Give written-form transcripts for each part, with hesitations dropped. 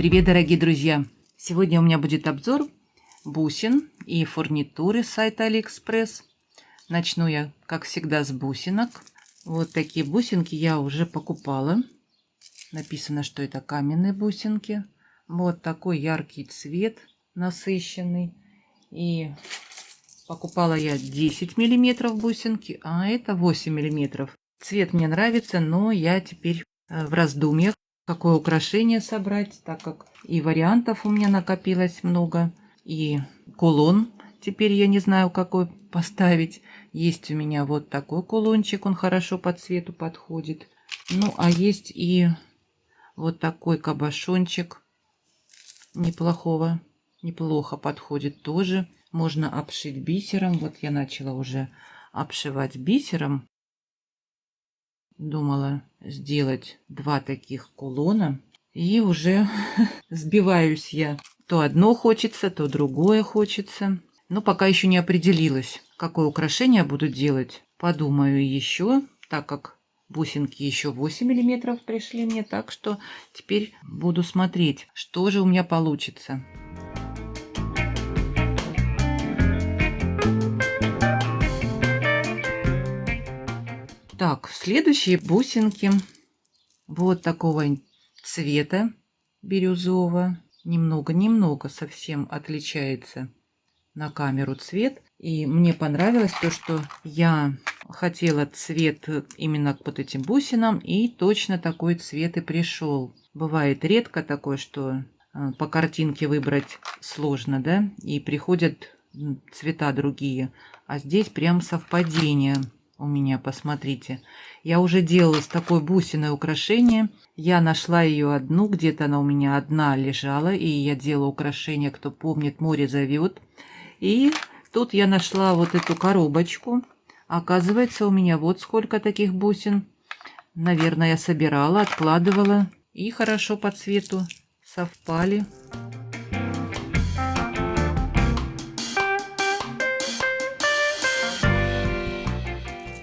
привет, дорогие друзья! Сегодня у меня будет обзор бусин и фурнитуры с сайта AliExpress. Начну я, как всегда, с бусинок. Вот такие бусинки я уже покупала. Написано, что это каменные бусинки. Вот такой яркий цвет, насыщенный. И покупала я 10 миллиметров бусинки, а это 8 миллиметров. Цвет мне нравится, но я теперь в раздумьях, какое украшение собрать, так как и вариантов у меня накопилось много, и кулон теперь я не знаю, какой поставить. Есть у меня вот такой кулончик, он хорошо по цвету подходит. Ну, а есть и вот такой кабошончик, неплохо подходит тоже. Можно обшить бисером. Вот я начала уже обшивать бисером. Думала сделать два таких кулона. И уже сбиваюсь я. То одно хочется, то другое хочется. Но пока еще не определилась, какое украшение буду делать. Подумаю еще, так как бусинки еще 8 миллиметров пришли мне. Так что теперь буду смотреть, что же у меня получится. Так, следующие бусинки вот такого цвета бирюзового. Немного совсем отличается на камеру цвет. И мне понравилось то, что я хотела цвет именно к вот этим бусинам. И точно такой цвет и пришел. Бывает редко такое, что по картинке выбрать сложно, да? И приходят цвета другие. А здесь прям совпадение. У меня, посмотрите, я уже делала с такой бусиной украшение. Я нашла ее одну, где-то она у меня одна лежала, и я делала украшение, кто помнит, море зовет. И тут я нашла вот эту коробочку. Оказывается, у меня вот сколько таких бусин. Наверное, я собирала, откладывала, и хорошо по цвету совпали.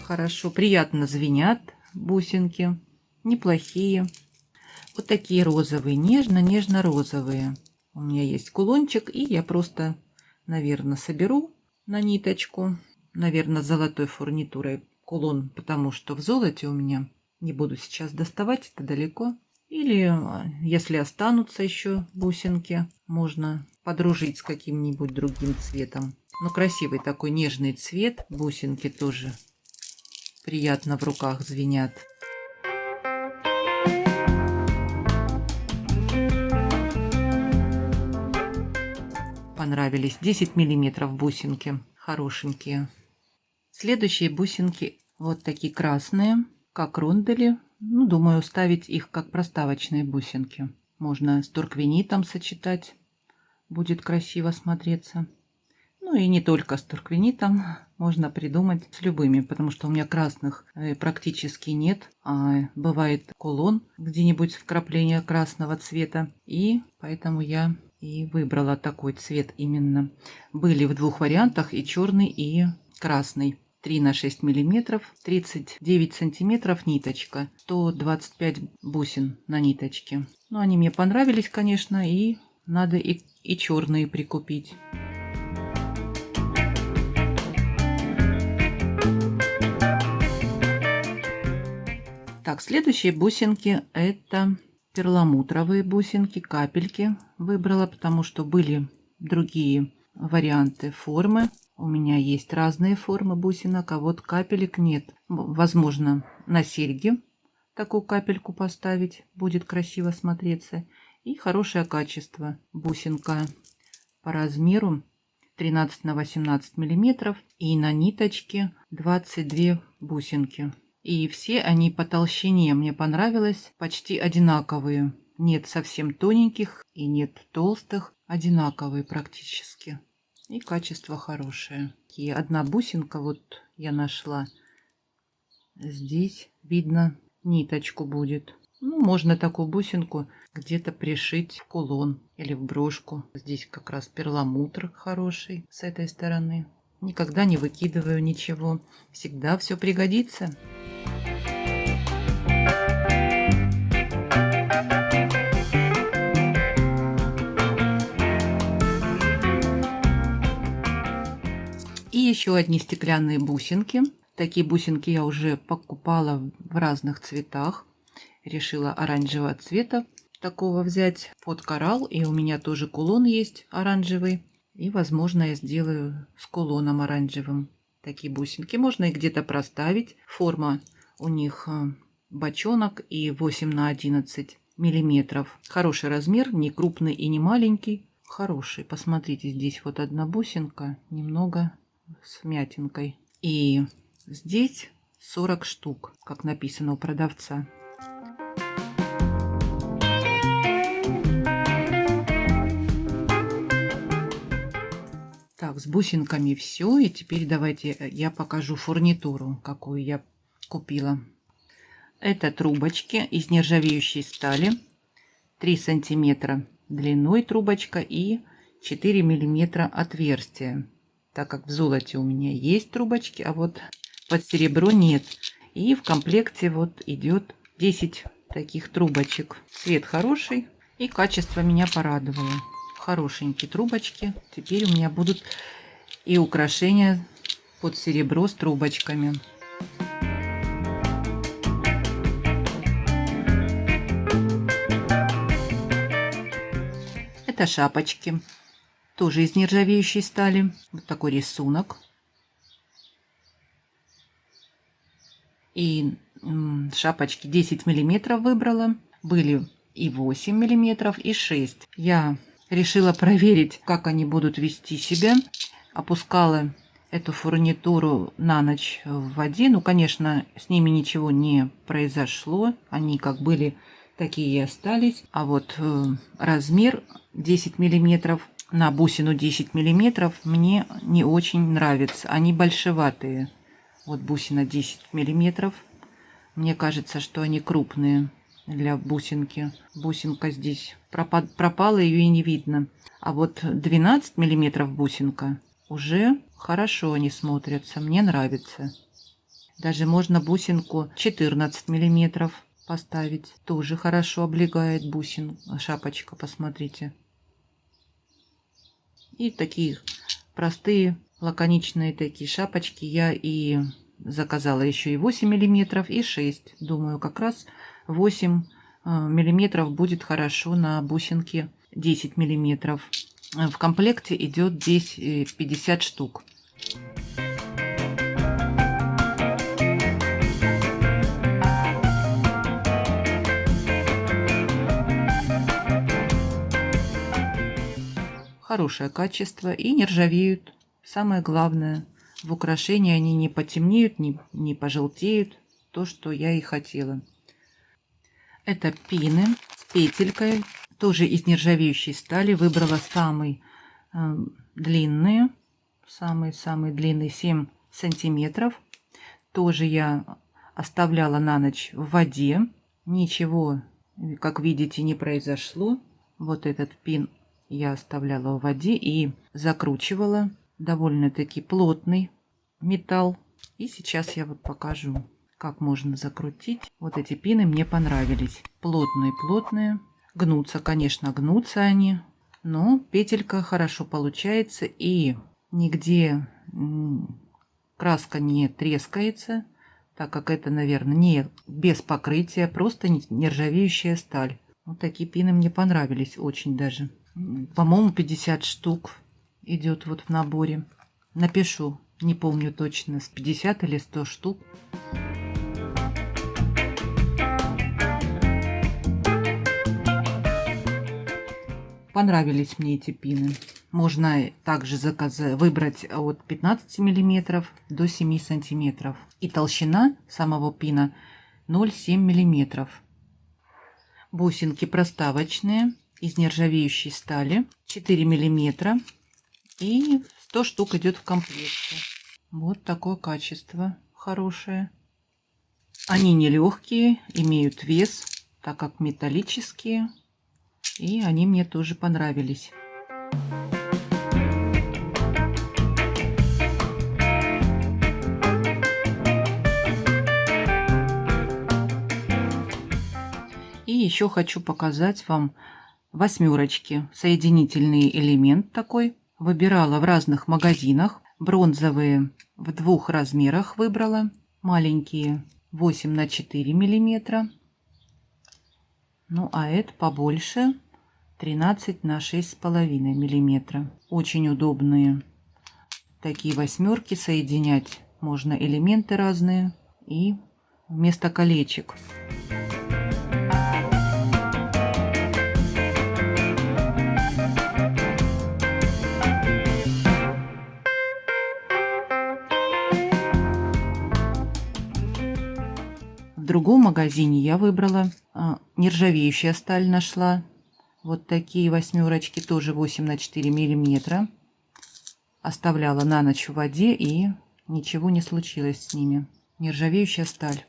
Хорошо, приятно звенят бусинки, неплохие. Вот такие розовые, нежно-розовые. У меня есть кулончик, и я просто, наверное, соберу на ниточку. Наверное, золотой фурнитурой кулон, потому что в золоте у меня. Не буду сейчас доставать, это далеко. Или, если останутся еще бусинки, можно подружить с каким-нибудь другим цветом. Но красивый такой нежный цвет. Бусинки тоже приятно в руках звенят. Понравились 10 миллиметров бусинки. Хорошенькие. Следующие бусинки вот такие красные, как рондели. Ну, думаю, ставить их как проставочные бусинки. Можно с турквенитом сочетать. Будет красиво смотреться. Ну и не только с турквенитом, можно придумать с любыми, потому что у меня красных практически нет. А бывает кулон, где-нибудь вкрапление красного цвета. И поэтому я и выбрала такой цвет именно. Были в двух вариантах, и черный, и красный. 3 на 6 миллиметров, 39 сантиметров ниточка, 125 бусин на ниточке. Ну, они мне понравились, конечно, и надо и черные прикупить. Так, следующие бусинки это перламутровые бусинки, капельки выбрала, потому что были другие варианты формы. У меня есть разные формы бусинок, а вот капелек нет. Возможно, на серьги такую капельку поставить, будет красиво смотреться. И хорошее качество. Бусинка по размеру 13 на 18 миллиметров и на ниточке 22 бусинки. И все они по толщине мне понравилось, почти одинаковые. Нет совсем тоненьких и нет толстых, одинаковые практически. И качество хорошее. И одна бусинка вот я нашла. Здесь видно ниточку будет. Ну, можно такую бусинку где-то пришить в кулон или в брошку. Здесь как раз перламутр хороший с этой стороны. Никогда не выкидываю ничего. Всегда все пригодится. еще одни стеклянные бусинки. Такие бусинки я уже покупала в разных цветах. Решила оранжевого цвета такого взять под коралл. И у меня тоже кулон есть оранжевый. И, возможно, я сделаю с кулоном оранжевым такие бусинки. Можно их где-то проставить. Форма у них бочонок и 8 на 11 миллиметров. Хороший размер, не крупный и не маленький. Хороший. Посмотрите, здесь вот одна бусинка, немного с вмятинкой. И здесь 40 штук, как написано у продавца. Так, с бусинками все. И теперь давайте я покажу фурнитуру, какую я купила. Это трубочки из нержавеющей стали. 3 сантиметра длиной трубочка и 4 миллиметра отверстия. Так как в золоте у меня есть трубочки, а вот под серебро нет. И в комплекте вот идет 10 таких трубочек. Цвет хороший и качество меня порадовало. Хорошенькие трубочки. Теперь у меня будут и украшения под серебро с трубочками. Это шапочки. Тоже из нержавеющей стали. Вот такой рисунок. И шапочки 10 миллиметров выбрала. Были и 8 миллиметров, и 6. Я решила проверить, как они будут вести себя. Опускала эту фурнитуру на ночь в воде. Ну, конечно, с ними ничего не произошло. Они как были, такие и остались. А вот размер 10 миллиметров на бусину 10 миллиметров мне не очень нравится. Они большеватые. Вот бусина 10 миллиметров. Мне кажется, что они крупные для бусинки. Бусинка здесь пропала, ее и не видно. А вот 12 миллиметров бусинка уже хорошо они смотрятся. Мне нравится. Даже можно бусинку 14 миллиметров поставить. Тоже хорошо облегает шапочка, посмотрите. И такие простые, лаконичные такие шапочки я и заказала еще и 8 миллиметров, и 6. Думаю, как раз 8 миллиметров будет хорошо на бусинке 10 миллиметров. В комплекте идет здесь 50 штук. Хорошее качество и не ржавеют. Самое главное, в украшении они не потемнеют, не пожелтеют. То, что я и хотела. Это пины с петелькой. Тоже из нержавеющей стали. Выбрала самые длинные. Самый длинный 7 сантиметров. Тоже я оставляла на ночь в воде. Ничего, как видите, не произошло. Вот этот пин я оставляла в воде и закручивала. Довольно-таки плотный металл. И сейчас я вот покажу, как можно закрутить. Вот эти пины мне понравились. Плотные. Гнутся, конечно, гнутся они. Но петелька хорошо получается. И нигде краска не трескается. Так как это, наверное, не без покрытия. Просто нержавеющая сталь. Вот такие пины мне понравились очень даже. По-моему, 50 штук идет вот в наборе. Напишу, не помню точно, с 50 или 100 штук. Понравились мне эти пины. Можно также выбрать от 15 миллиметров до 7 сантиметров. И толщина самого пина 0,7 миллиметров. Бусинки проставочные из нержавеющей стали 4 миллиметра. И 100 штук идет в комплекте. Вот такое качество хорошее. Они не легкие, имеют вес, так как металлические. И они мне тоже понравились. И еще хочу показать вам восьмерочки. Соединительный элемент такой. Выбирала в разных магазинах. Бронзовые в двух размерах выбрала. Маленькие 8 на 4 миллиметра. Ну а это побольше 13 на 6,5 миллиметра. Очень удобные такие восьмерки. Соединять можно элементы разные и вместо колечек. В другом магазине я выбрала нержавеющая сталь, нашла. Вот такие восьмерочки, тоже 8 на 4 миллиметра. Оставляла на ночь в воде, и ничего не случилось с ними. Нержавеющая сталь.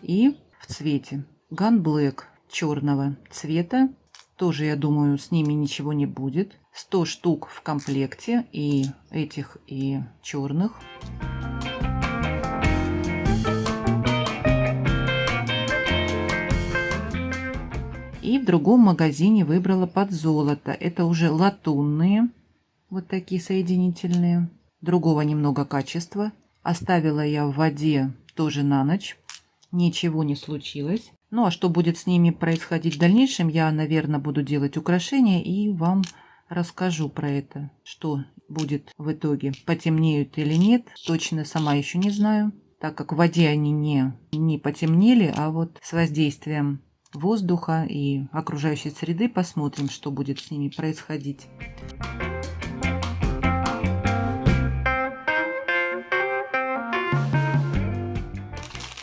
И в цвете Gun Black черного цвета. Тоже, я думаю, с ними ничего не будет. 100 штук в комплекте, и этих, и черных. И в другом магазине выбрала под золото. Это уже латунные, вот такие соединительные. Другого немного качества. Оставила я в воде тоже на ночь. Ничего не случилось. Ну а что будет с ними происходить в дальнейшем, я, наверное, буду делать украшения и вам расскажу про это. Что будет в итоге, потемнеют или нет, точно сама еще не знаю. Так как в воде они не потемнели, а вот с воздействием воздуха и окружающей среды посмотрим, что будет с ними происходить.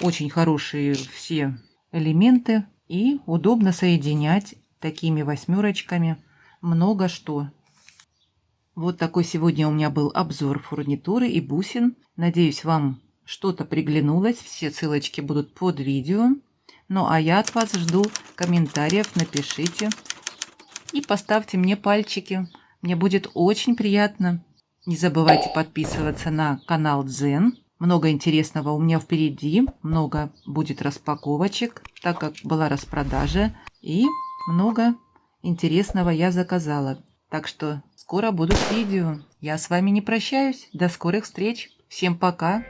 Очень хорошие все элементы и удобно соединять такими восьмерочками много что. Вот такой сегодня у меня был обзор фурнитуры и бусин. Надеюсь, вам что-то приглянулось. Все ссылочки будут под видео. Ну а я от вас жду комментариев. Напишите и поставьте мне пальчики. Мне будет очень приятно. Не забывайте подписываться на канал Дзен. Много интересного у меня впереди. Много будет распаковочек, так как была распродажа. И много интересного я заказала. Так что скоро будут видео. Я с вами не прощаюсь. До скорых встреч. Всем пока.